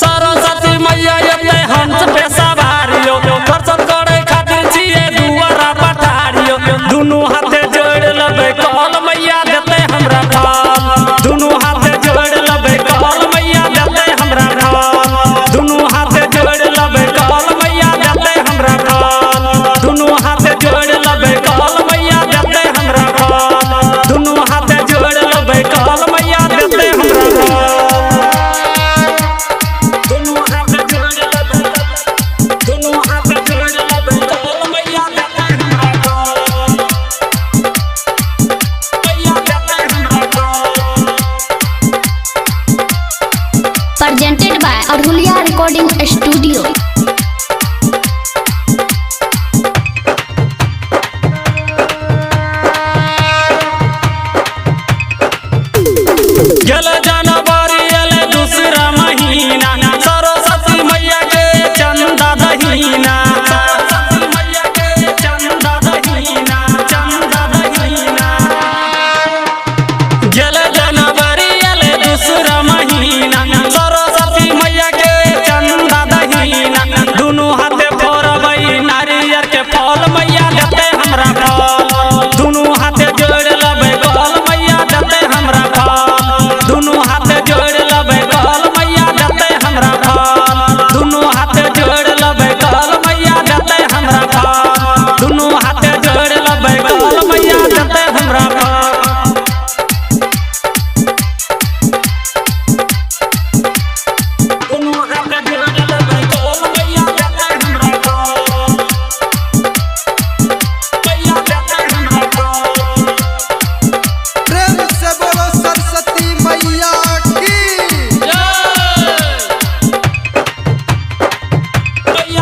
सरस्वती मैया ये हंस पे सवारियो दर्शन करे खातिर छिए दुआरा पठारियो दुनु हाथे जोड़ लबे कल मैया देते हमरा फल दुनु हाथे जोड़ लबे कल मैया देते हमरा फल दुनु हाथे जोड़ लबे कल मैया देते हमरा फल दुनु हाथे जोड़ लबे कल मैया देते हमरा फल दुनु हाथे जोड़ लबे कल मैया देते हमरा फल Presented by Arhulia Recording Studio. गल जनवरी एले दूसरा महीना सरस्वती मैया के चंदा दहीना सरस्वती मैया के चंदा दहीना गल जनवरी एले दूसरा महीना सरस्वती मैया के चंदा दहीना दुनु हाथे फोरबई नारियर के फल मैया देते हमरा फल दुनु हाथे जोड़ लबे कल मैया देते हमरा फल दुनु हाथे जोड़ लबे कल मैया देते हमरा फल दुनु हाथे जोड़ लबे कल मैया देते हमरा फल दुनु हाथे जोड़ लबे कल मैया देते हमरा फल दुनु हाथे जोड़ लबे कल मैया देते हमरा फल मैया देते हमरा फल प्रेम से बोलो सरस्वती मैया की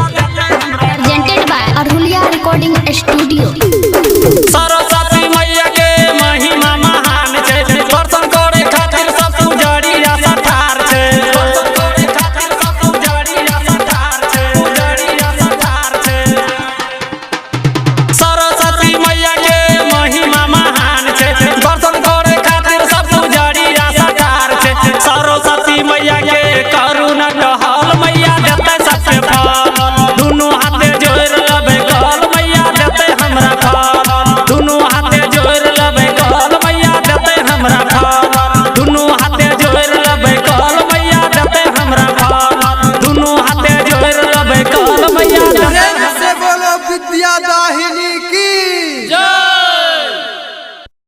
Presented by Arhulia Recording Studio. Saraswati मैया के महिमा महान छे दर्शन करे खातिर सब पुजारिया सठार छे दर्शन करे खातिर सब पुजारिया सठार छे सरस्वती मैया के महिमा महान छे दर्शन करे खातिर सब पुजारिया सठार छे सरस्वती मैया के करुणा